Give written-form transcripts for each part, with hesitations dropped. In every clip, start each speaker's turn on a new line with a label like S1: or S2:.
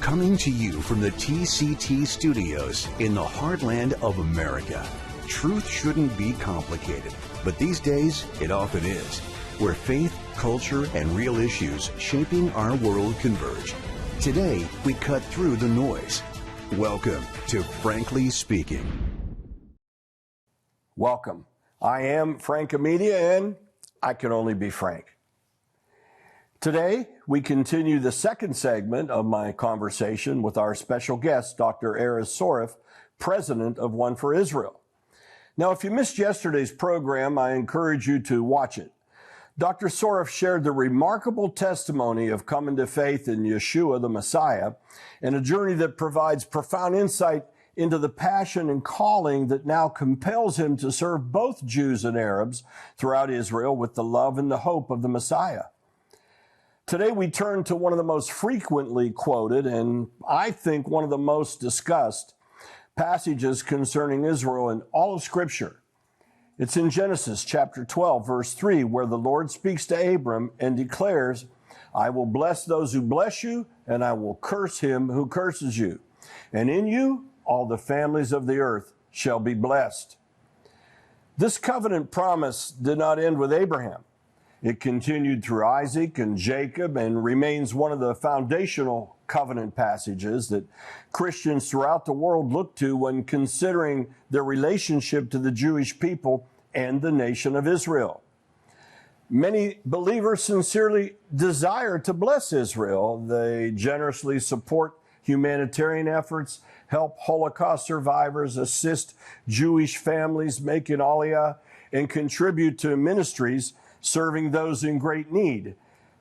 S1: Coming to you from the TCT studios in the heartland of America. Truth shouldn't be complicated, but these days it often is, where faith, culture, and real issues shaping our world converge. Today, we cut through the noise. Welcome to Frankly Speaking.
S2: Welcome. I am Frank Amedia, and I can only be frank. Today, we continue the second segment of my conversation with our special guest, Dr. Erez Soref, president of One for Israel. Now, if you missed yesterday's program, I encourage you to watch it. Dr. Soref shared the remarkable testimony of coming to faith in Yeshua, the Messiah, and a journey that provides profound insight into the passion and calling that now compels him to serve both Jews and Arabs throughout Israel with the love and the hope of the Messiah. Today we turn to one of the most frequently quoted and I think one of the most discussed passages concerning Israel in all of Scripture. It's in Genesis chapter 12, verse 3, where the Lord speaks to Abram and declares, "I will bless those who bless you, and I will curse him who curses you. And in you all the families of the earth shall be blessed." This covenant promise did not end with Abraham. It continued through Isaac and Jacob and remains one of the foundational covenant passages that Christians throughout the world look to when considering their relationship to the Jewish people and the nation of Israel. Many believers sincerely desire to bless Israel. They generously support humanitarian efforts, help Holocaust survivors, assist Jewish families making Aliyah, and contribute to ministries serving those in great need.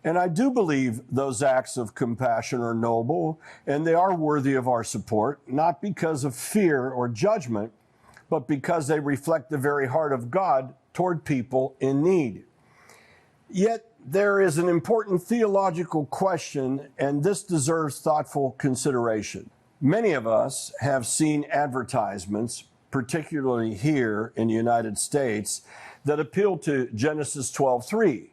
S2: And I do believe those acts of compassion are noble, and they are worthy of our support, not because of fear or judgment, but because they reflect the very heart of God toward people in need. Yet there is an important theological question, and this deserves thoughtful consideration. Many of us have seen advertisements, particularly here in the United States, that appeal to Genesis 12:3,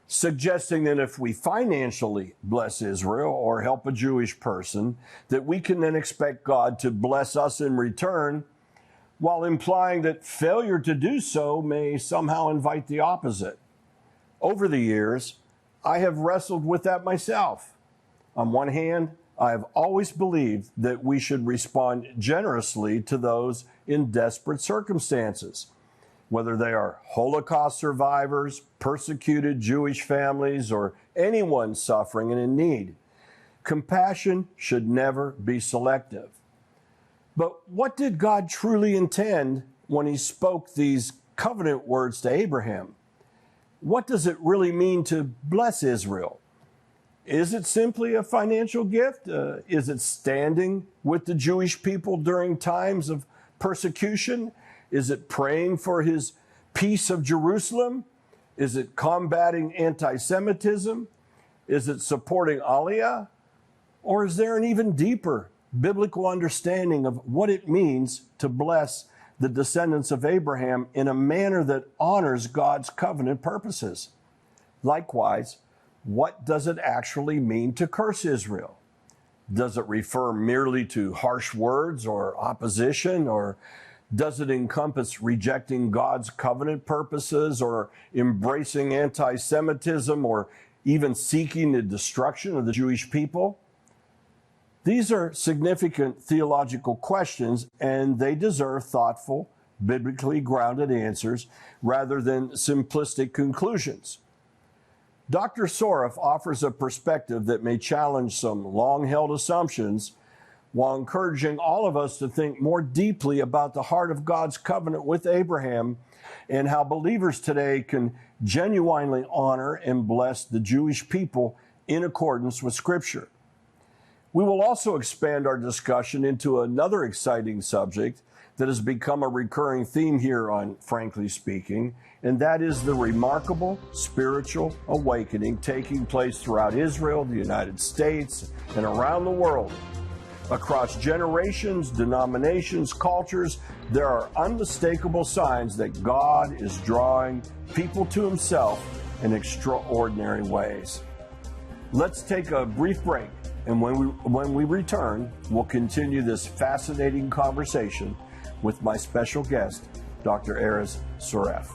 S2: suggesting that if we financially bless Israel or help a Jewish person, that we can then expect God to bless us in return, while implying that failure to do so may somehow invite the opposite. Over the years, I have wrestled with that myself. On one hand, I have always believed that we should respond generously to those in desperate circumstances, whether they are Holocaust survivors, persecuted Jewish families, or anyone suffering and in need. Compassion should never be selective. But what did God truly intend when he spoke these covenant words to Abraham? What does it really mean to bless Israel? Is it simply a financial gift? Is it standing with the Jewish people during times of persecution? Is it praying for his peace of Jerusalem? Is it combating anti-Semitism? Is it supporting Aliyah? Or is there an even deeper biblical understanding of what it means to bless the descendants of Abraham in a manner that honors God's covenant purposes? Likewise, what does it actually mean to curse Israel? Does it refer merely to harsh words or opposition, or does it encompass rejecting God's covenant purposes or embracing anti-Semitism or even seeking the destruction of the Jewish people? These are significant theological questions, and they deserve thoughtful, biblically grounded answers rather than simplistic conclusions. Dr. Soref offers a perspective that may challenge some long-held assumptions while encouraging all of us to think more deeply about the heart of God's covenant with Abraham and how believers today can genuinely honor and bless the Jewish people in accordance with Scripture. We will also expand our discussion into another exciting subject that has become a recurring theme here on Frankly Speaking, and that is the remarkable spiritual awakening taking place throughout Israel, the United States, and around the world. Across generations, denominations, cultures, there are unmistakable signs that God is drawing people to himself in extraordinary ways. Let's take a brief break And when we return, we'll continue this fascinating conversation with my special guest, Dr. Erez Soref.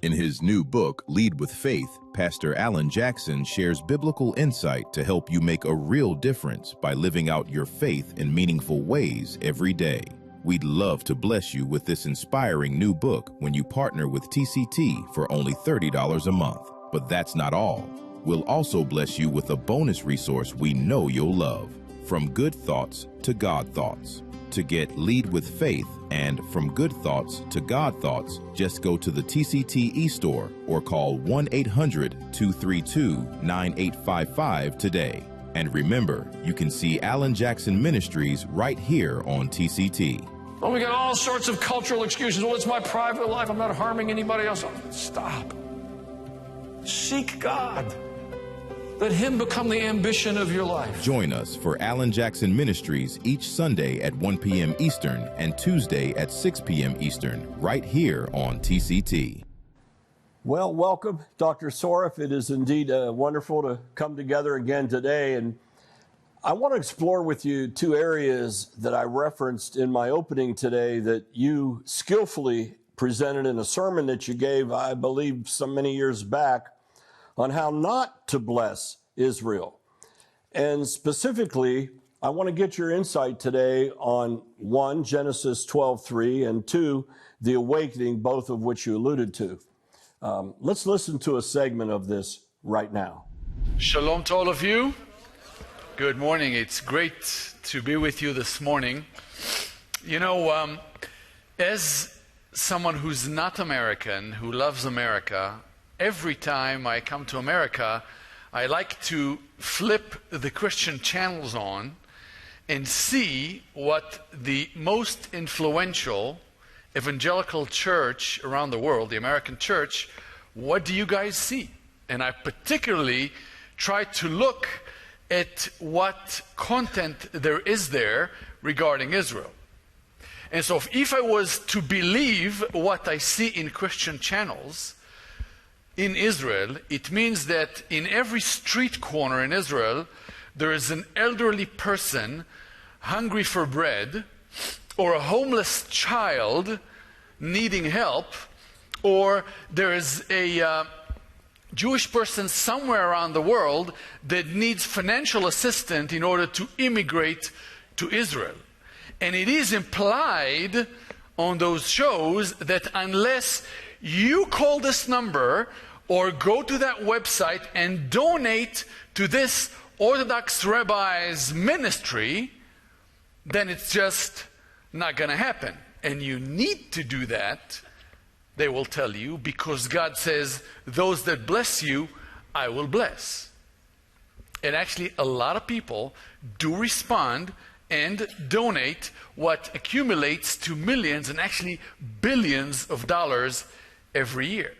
S3: In his new book, Lead with Faith, Pastor Alan Jackson shares biblical insight to help you make a real difference by living out your faith in meaningful ways every day. We'd love to bless you with this inspiring new book when you partner with TCT for only $30 a month. But that's not all. We'll also bless you with a bonus resource we know you'll love, From Good Thoughts to God Thoughts. To get Lead with Faith and From Good Thoughts to God Thoughts, just go to the TCT e-store or call 1-800-232-9855 today. And remember, you can see Alan Jackson Ministries right here on TCT.
S4: Well, we got all sorts of cultural excuses. Well, it's my private life. I'm not harming anybody else. Stop. Seek God. Let Him become the ambition of your life.
S3: Join us for Alan Jackson Ministries each Sunday at 1 p.m. Eastern and Tuesday at 6 p.m. Eastern, right here on TCT.
S2: Well, welcome, Dr. Soref. It is indeed wonderful to come together again today. And I want to explore with you two areas that I referenced in my opening today that you skillfully presented in a sermon that you gave, I believe, so many years back, on how not to bless Israel. And specifically, I want to get your insight today on 1, Genesis 12:3, and 2, the awakening, both of which you alluded to. Let's listen to a segment of this right now.
S5: Shalom to all of you. Good morning. It's great to be with you this morning. You know, as someone who's not American, who loves America, every time I come to America, I like to flip the Christian channels on and see what the most influential evangelical church around the world, the American church, what do you guys see? And I particularly try to look at what content there is there regarding Israel. And so if I was to believe what I see in Christian channels in Israel, it means that in every street corner in Israel, there is an elderly person hungry for bread, or a homeless child needing help, or there is a Jewish person somewhere around the world that needs financial assistance in order to immigrate to Israel. And it is implied on those shows that unless you call this number or go to that website and donate to this Orthodox rabbi's ministry, then it's just not going to happen. And you need to do that, they will tell you, because God says, those that bless you, I will bless. And actually, a lot of people do respond and donate what accumulates to millions and actually billions of dollars every year.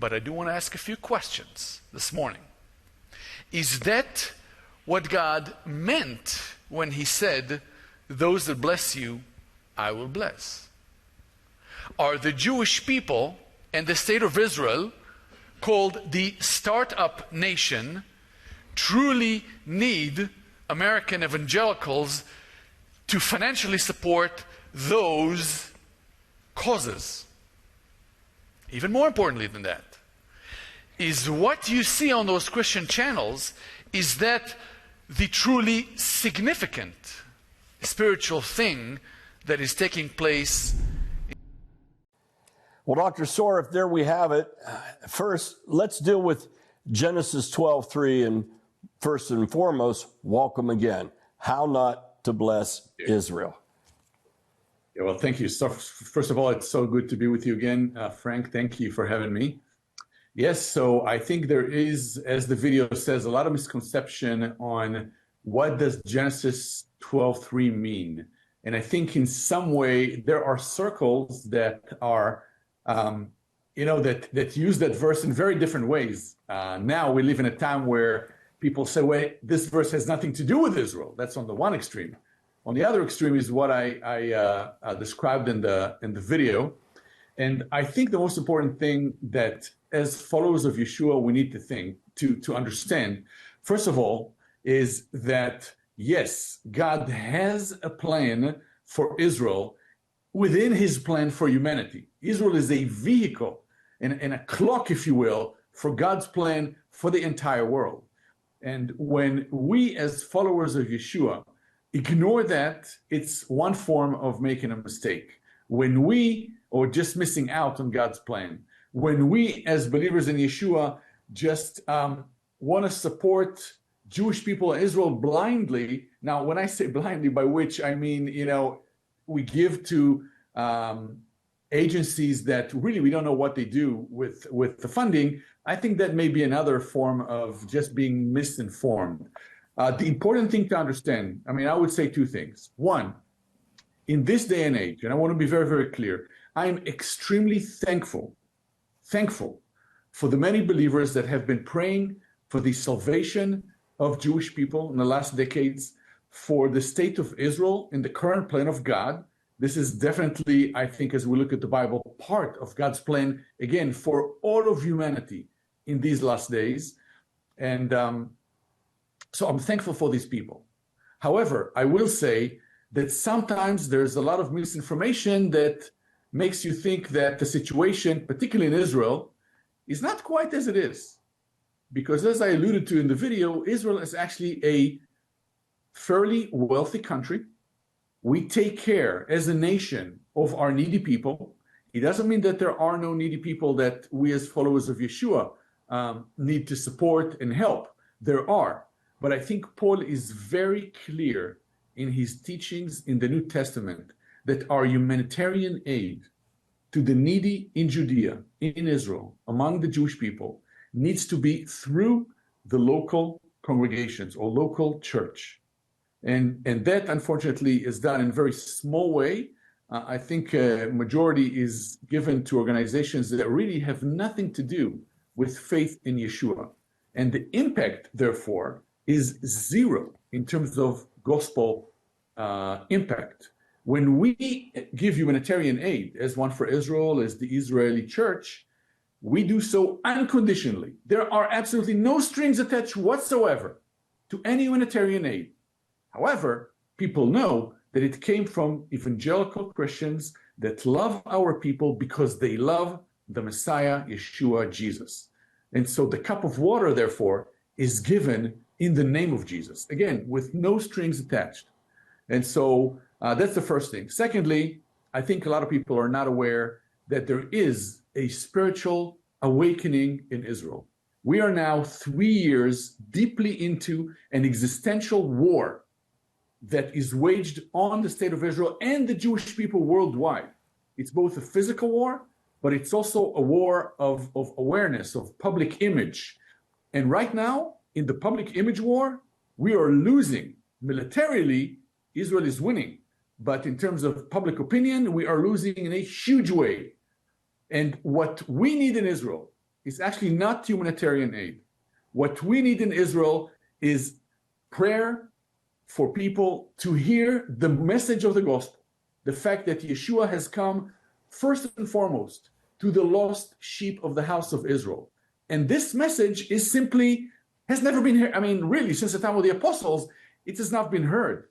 S5: But I do want to ask a few questions this morning. Is that what God meant when He said, those that bless you, I will bless? Are the Jewish people and the state of Israel, called the startup nation, truly need American evangelicals to financially support those causes? Even more importantly than that, is what you see on those Christian channels, is that the truly significant spiritual thing that is taking place?
S2: Well, Dr. Soref, there we have it. First, let's deal with Genesis 12:3, and first and foremost, welcome again. How not to bless Israel.
S6: Yeah, well, thank you. So first of all, it's so good to be with you again, Frank. Thank you for having me. Yes, so I think there is, as the video says, a lot of misconception on what does Genesis 12:3 mean. And I think in some way there are circles that are, that use that verse in very different ways. Now we live in a time where people say, wait, this verse has nothing to do with Israel. That's on the one extreme. On the other extreme is what I described in the video. And I think the most important thing that as followers of Yeshua, we need to think, to understand, first of all, is that yes, God has a plan for Israel within his plan for humanity. Israel is a vehicle and a clock, if you will, for God's plan for the entire world. And when we as followers of Yeshua ignore that, it's one form of making a mistake. When we, or just missing out on God's plan, when we as believers in Yeshua just want to support Jewish people in Israel blindly. Now, when I say blindly, by which I mean, we give to agencies that really we don't know what they do with the funding, I think that may be another form of just being misinformed. The important thing to understand, I would say two things. One, in this day and age, and I want to be very, very clear, I am extremely thankful for the many believers that have been praying for the salvation of Jewish people in the last decades, for the state of Israel in the current plan of God. This is definitely, I think, as we look at the Bible, part of God's plan, again, for all of humanity in these last days. And so I'm thankful for these people. However, I will say that sometimes there's a lot of misinformation that makes you think that the situation, particularly in Israel, is not quite as it is. Because as I alluded to in the video, Israel is actually a fairly wealthy country. We take care as a nation of our needy people. It doesn't mean that there are no needy people that we as followers of Yeshua need to support and help. There are. But I think Paul is very clear in his teachings in the New Testament that our humanitarian aid to the needy in Judea, in Israel, among the Jewish people, needs to be through the local congregations or local church. And that, unfortunately, is done in a very small way. I think a majority is given to organizations that really have nothing to do with faith in Yeshua. And the impact, therefore, is zero in terms of gospel impact. When we give humanitarian aid, as One for Israel, as the Israeli church, we do so unconditionally. There are absolutely no strings attached whatsoever to any humanitarian aid. However, people know that it came from evangelical Christians that love our people because they love the Messiah, Yeshua, Jesus. And so the cup of water, therefore, is given in the name of Jesus, again, with no strings attached. And so that's the first thing. Secondly, I think a lot of people are not aware that there is a spiritual awakening in Israel. We are now 3 years deeply into an existential war that is waged on the state of Israel and the Jewish people worldwide. It's both a physical war, but it's also a war of awareness, of public image. And right now, in the public image war, we are losing. Militarily, Israel is winning. But in terms of public opinion, we are losing in a huge way. And what we need in Israel is actually not humanitarian aid. What we need in Israel is prayer for people to hear the message of the gospel, the fact that Yeshua has come first and foremost to the lost sheep of the house of Israel. And this message is simply, has never been heard. Really, since the time of the apostles, it has not been heard.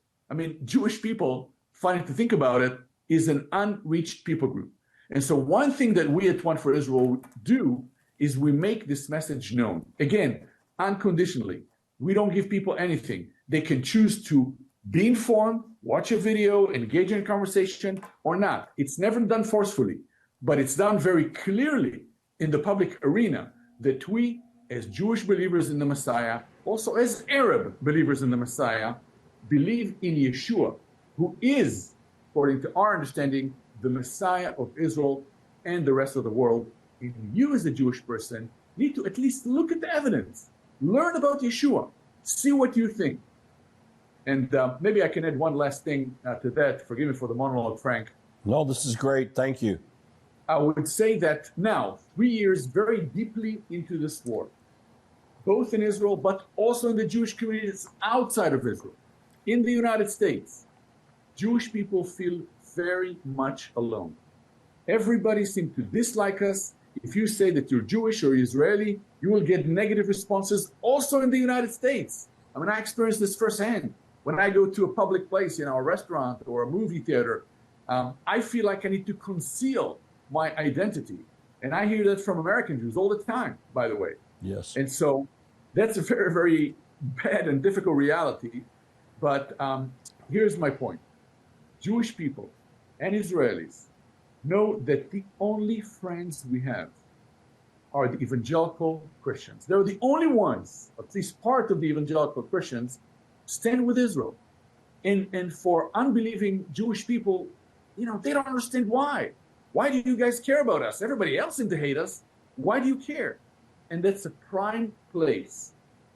S6: Jewish people, funny to think about it, is an unreached people group. And so one thing that we at One for Israel do is we make this message known. Again, unconditionally. We don't give people anything. They can choose to be informed, watch a video, engage in a conversation, or not. It's never done forcefully, but it's done very clearly in the public arena that we, as Jewish believers in the Messiah, also as Arab believers in the Messiah, believe in Yeshua, who is, according to our understanding, the Messiah of Israel and the rest of the world. And you, as a Jewish person, need to at least look at the evidence, learn about Yeshua, see what you think. And maybe I can add one last thing to that. Forgive me for the monologue, Frank.
S2: No, this is great. Thank you.
S6: I would say that now, 3 years very deeply into this war, both in Israel, but also in the Jewish communities outside of Israel, in the United States, Jewish people feel very much alone. Everybody seems to dislike us. If you say that you're Jewish or Israeli, you will get negative responses also in the United States. I mean, I experienced this firsthand. When I go to a public place, a restaurant or a movie theater, I feel like I need to conceal my identity. And I hear that from American Jews all the time, by the way.
S2: Yes.
S6: And so that's a very, very bad and difficult reality. But here's my point. Jewish people and Israelis know that the only friends we have are the evangelical Christians. They're the only ones, at least part of the evangelical Christians, stand with Israel. And for unbelieving Jewish people, they don't understand why. Why do you guys care about us? Everybody else seems to hate us. Why do you care? And that's a prime place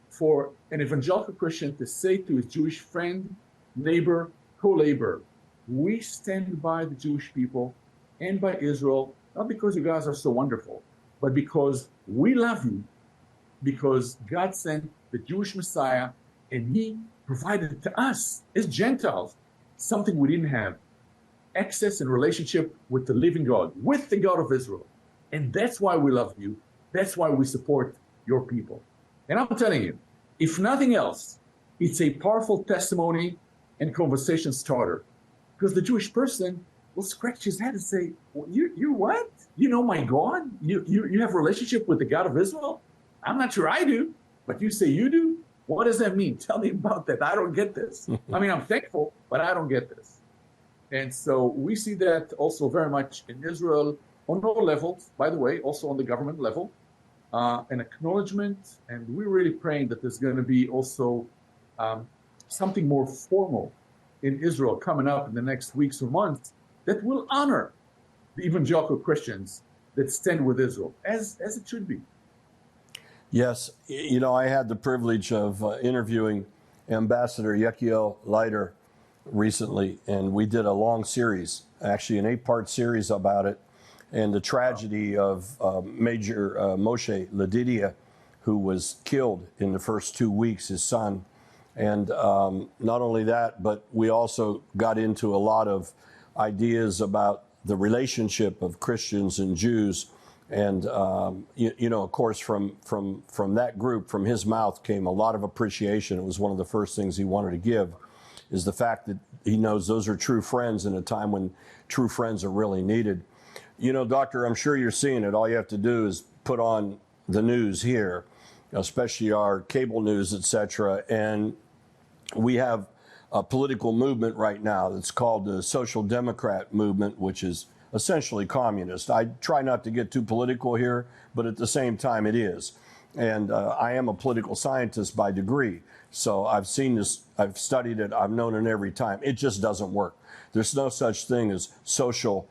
S6: for an evangelical Christian to say to his Jewish friend, neighbor, co-laborer, we stand by the Jewish people and by Israel, not because you guys are so wonderful, but because we love you, because God sent the Jewish Messiah, and he provided to us as Gentiles something we didn't have, access and relationship with the living God, with the God of Israel. And that's why we love you. That's why we support your people. And I'm telling you, if nothing else, it's a powerful testimony and conversation starter, because the Jewish person will scratch his head and say, well, you what? You know my God? You have a relationship with the God of Israel? I'm not sure I do, but you say you do? What does that mean? Tell me about that. I don't get this. I mean, I'm thankful, but I don't get this. And so we see that also very much in Israel on all levels, by the way, also on the government level, an acknowledgement. And we're really praying that there's going to be also something more formal in Israel coming up in the next weeks or months that will honor the evangelical Christians that stand with Israel, as it should be.
S2: Yes. I had the privilege of interviewing Ambassador Yechiel Leiter recently, and we did a long series, actually an 8-part series about it, and the tragedy of Major Moshe Ledidia, who was killed in the first 2 weeks, his son. And not only that, but we also got into a lot of ideas about the relationship of Christians and Jews. And, of course, from that group, from his mouth came a lot of appreciation. It was one of the first things he wanted to give, is the fact that he knows those are true friends in a time when true friends are really needed. Doctor, I'm sure you're seeing it. All you have to do is put on the news here, especially our cable news, etc. And we have a political movement right now that's called the Social Democrat movement, which is essentially communist. I try not to get too political here, but at the same time it is. And I am a political scientist by degree. So I've seen this, I've studied it, I've known it every time. It just doesn't work. There's no such thing as social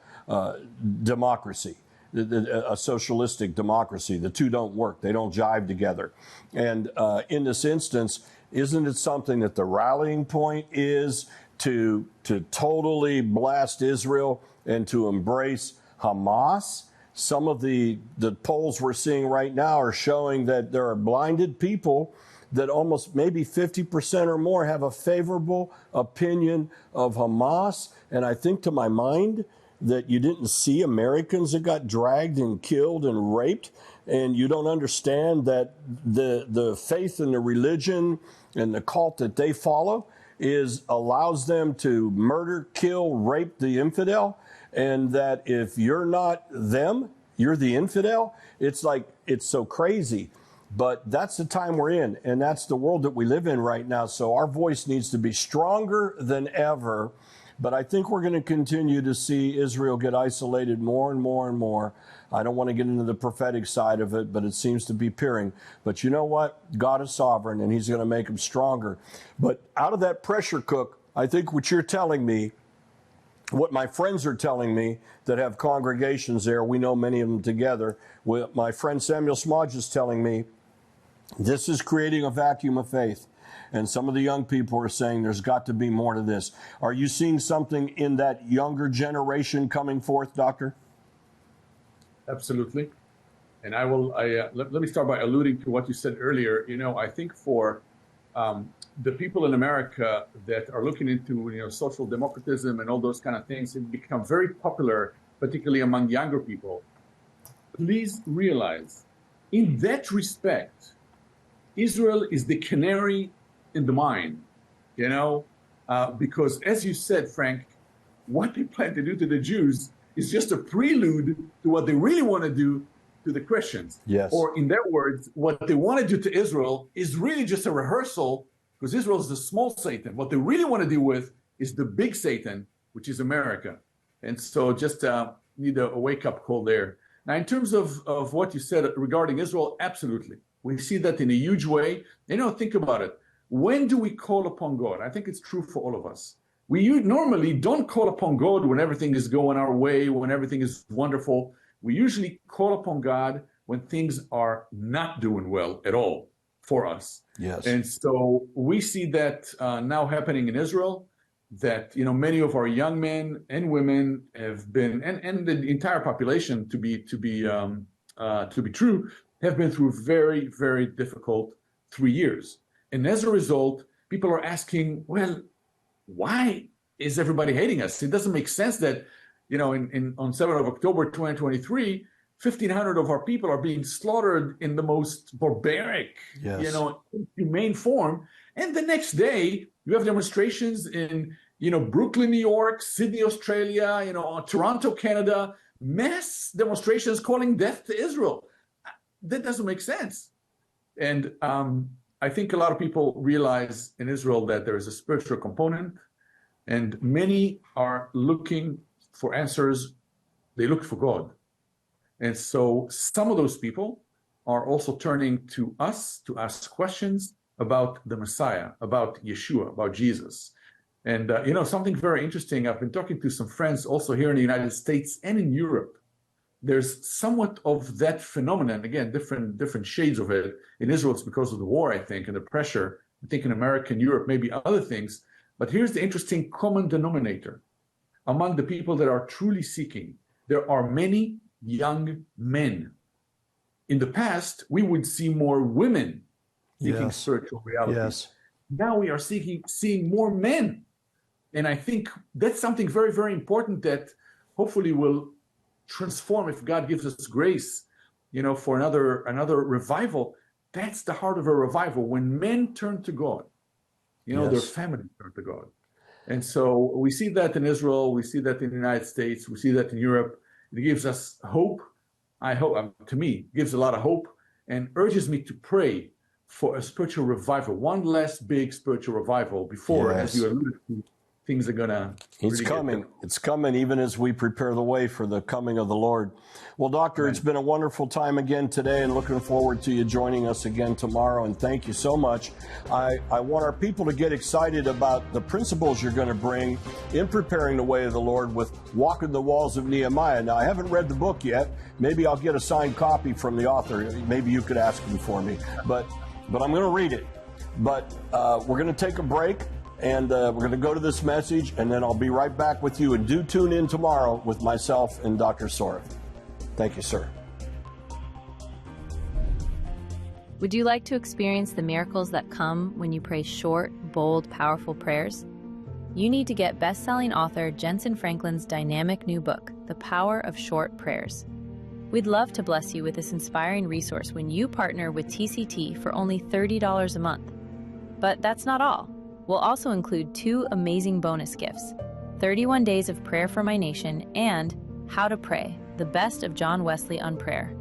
S2: democracy, a socialistic democracy. The two don't work. They don't jive together. And in this instance, isn't it something that the rallying point is to totally blast Israel and to embrace Hamas? Some of the polls we're seeing right now are showing that there are blinded people, that almost maybe 50% or more have a favorable opinion of Hamas. And I think, to my mind, that you didn't see Americans that got dragged and killed and raped, and you don't understand that the faith and the religion and the cult that they follow allows them to murder, kill, rape the infidel, and that if you're not them, you're the infidel. It's like, it's so crazy. But that's the time we're in, and that's the world that we live in right now. So our voice needs to be stronger than ever. But I think we're going to continue to see Israel get isolated more and more and more. I don't want to get into the prophetic side of it, but it seems to be appearing. But you know what? God is sovereign, and he's going to make them stronger. But out of that pressure cook, I think what you're telling me, what my friends are telling me that have congregations there, we know many of them together, what my friend Samuel Smodge is telling me, this is creating a vacuum of faith. And some of the young people are saying there's got to be more to this. Are you seeing something in that younger generation coming forth, Doctor?
S6: Absolutely. And let me start by alluding to what you said earlier. I think for the people in America that are looking into social democratism and all those kind of things, it become very popular, particularly among younger people, please realize, in that respect, Israel is the canary in the mine, because as you said, Frank, what they plan to do to the Jews is just a prelude to what they really want to do to the Christians.
S2: Yes.
S6: Or in their words, what they want to do to Israel is really just a rehearsal, because Israel is the small Satan. What they really want to deal with is the big Satan, which is America. And so just need a wake-up call there. Now, in terms of what you said regarding Israel, absolutely. We see that in a huge way. Think about it. When do we call upon God? I think it's true for all of us. We normally don't call upon God when everything is going our way, when everything is wonderful. We usually call upon God when things are not doing well at all for us.
S2: Yes.
S6: And so we see that now happening in Israel, that many of our young men and women have been, and the entire population to be true, have been through very, very difficult 3 years. And as a result, people are asking, well, why is everybody hating us? It doesn't make sense that, on 7th of October 2023, 1,500 of our people are being slaughtered in the most barbaric, inhumane form. And the next day, you have demonstrations in, Brooklyn, New York, Sydney, Australia, Toronto, Canada, mass demonstrations calling death to Israel. That doesn't make sense. And I think a lot of people realize in Israel that there is a spiritual component, and many are looking for answers. They look for God. And so some of those people are also turning to us to ask questions about the Messiah, about Yeshua, about Jesus. And, something very interesting, I've been talking to some friends also here in the United States and in Europe. There's somewhat of that phenomenon, again, different shades of it. In Israel, it's because of the war, I think, and the pressure. I think in America and Europe, maybe other things. But here's the interesting common denominator. Among the people that are truly seeking, there are many young men. In the past, we would see more women seeking spiritual reality.
S2: Yes.
S6: Now we are seeing more men. And I think that's something very, very important that hopefully will transform, if God gives us grace, for another revival. That's the heart of a revival. When men turn to God, their families turn to God. And so we see that in Israel, we see that in the United States, we see that in Europe. It gives us hope. I hope, to me, gives a lot of hope and urges me to pray for a spiritual revival, one last big spiritual revival before, as you alluded to, things are going to...
S2: It's coming. It's coming even as we prepare the way for the coming of the Lord. Well, Doctor, It's been a wonderful time again today, and looking forward to you joining us again tomorrow. And thank you so much. I want our people to get excited about the principles you're going to bring in preparing the way of the Lord with Walking the Walls of Nehemiah. Now, I haven't read the book yet. Maybe I'll get a signed copy from the author. Maybe you could ask him for me. But I'm going to read it. But we're going to take a break. And we're going to go to this message, and then I'll be right back with you. And do tune in tomorrow with myself and Dr. Soref. Thank you, sir.
S7: Would you like to experience the miracles that come when you pray short, bold, powerful prayers? You need to get best-selling author Jensen Franklin's dynamic new book, The Power of Short Prayers. We'd love to bless you with this inspiring resource when you partner with TCT for only $30 a month. But that's not all. We'll also include 2 amazing bonus gifts, 31 Days of Prayer for My Nation and How to Pray, the best of John Wesley on prayer.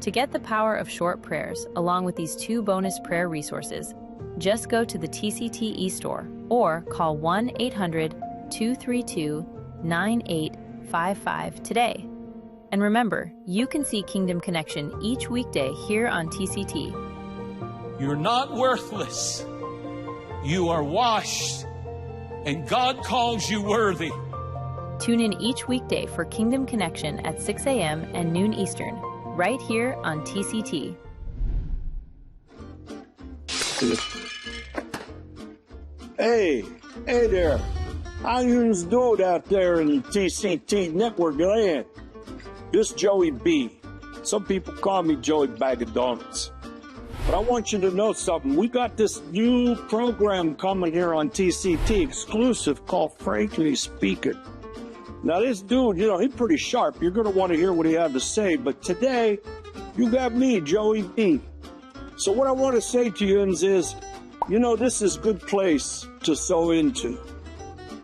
S7: To get the power of short prayers, along with these 2 bonus prayer resources, just go to the TCT eStore or call 1-800-232-9855 today. And remember, you can see Kingdom Connection each weekday here on TCT.
S8: You're not worthless. You are washed, and God calls you worthy.
S7: Tune in each weekday for Kingdom Connection at 6 a.m. and noon Eastern, right here on TCT.
S9: Hey there. How you doing out there in the TCT network land? This Joey B. Some people call me Joey Bag of Donuts. But I want you to know something. We got this new program coming here on TCT, exclusive, called Frankly Speaking. Now, this dude, he's pretty sharp. You're going to want to hear what he had to say. But today, you got me, Joey B. So what I want to say to you is, this is a good place to sow into.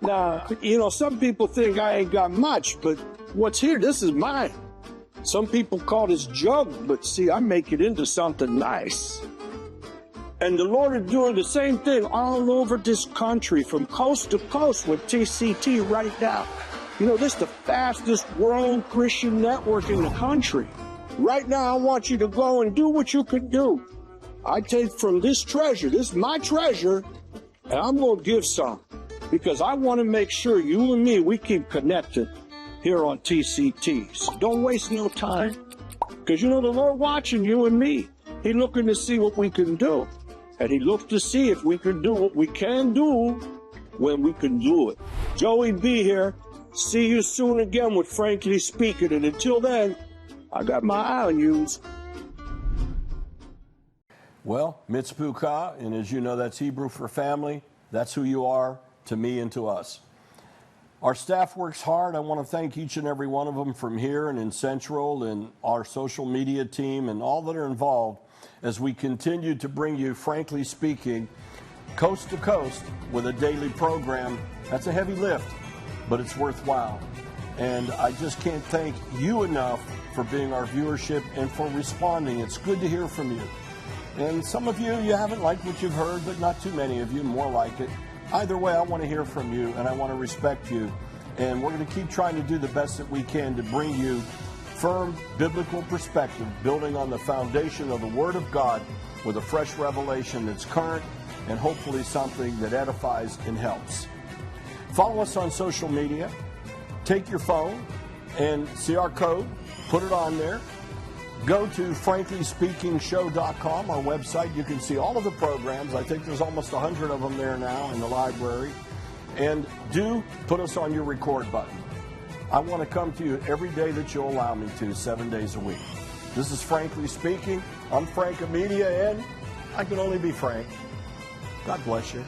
S9: Now, some people think I ain't got much, but what's here, this is mine. Some people call this jug, but see, I make it into something nice. And the Lord is doing the same thing all over this country, from coast to coast with TCT right now. This is the fastest growing Christian network in the country. Right now, I want you to go and do what you can do. I take from this treasure, this is my treasure, and I'm going to give some. Because I want to make sure you and me, we keep connected here on TCT. So don't waste no time. Because the Lord watching you and me. He's looking to see what we can do. And he looks to see if we can do what we can do when we can do it. Joey B here. See you soon again with Frankly Speaking. And until then, I got my eye on you.
S2: Well, mitzvah, and as you know, that's Hebrew for family. That's who you are to me and to us. Our staff works hard. I want to thank each and every one of them from here and in Central and our social media team and all that are involved as we continue to bring you, Frankly Speaking, coast to coast with a daily program. That's a heavy lift, but it's worthwhile. And I just can't thank you enough for being our viewership and for responding. It's good to hear from you. And some of you haven't liked what you've heard, but not too many of you, more like it. Either way, I want to hear from you, and I want to respect you. And we're going to keep trying to do the best that we can to bring you firm biblical perspective, building on the foundation of the Word of God with a fresh revelation that's current and hopefully something that edifies and helps. Follow us on social media. Take your phone and see our code. Put it on there. Go to franklyspeakingshow.com, our website. You can see all of the programs. I think there's almost 100 of them there now in the library. And do put us on your record button. I want to come to you every day that you'll allow me to, 7 days a week. This is Frankly Speaking. I'm Frank Amedia, and I can only be Frank. God bless you.